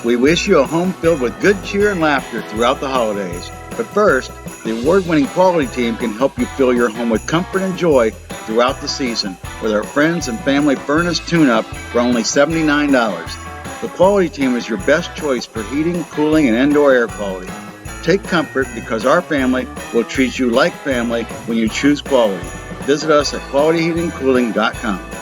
We wish you a home filled with good cheer and laughter throughout the holidays. But first, the award-winning quality team can help you fill your home with comfort and joy throughout the season with our friends and family furnace tune-up for only $79. The quality team is your best choice for heating, cooling, and indoor air quality. Take comfort because our family will treat you like family when you choose quality. Visit us at qualityheatingcooling.com.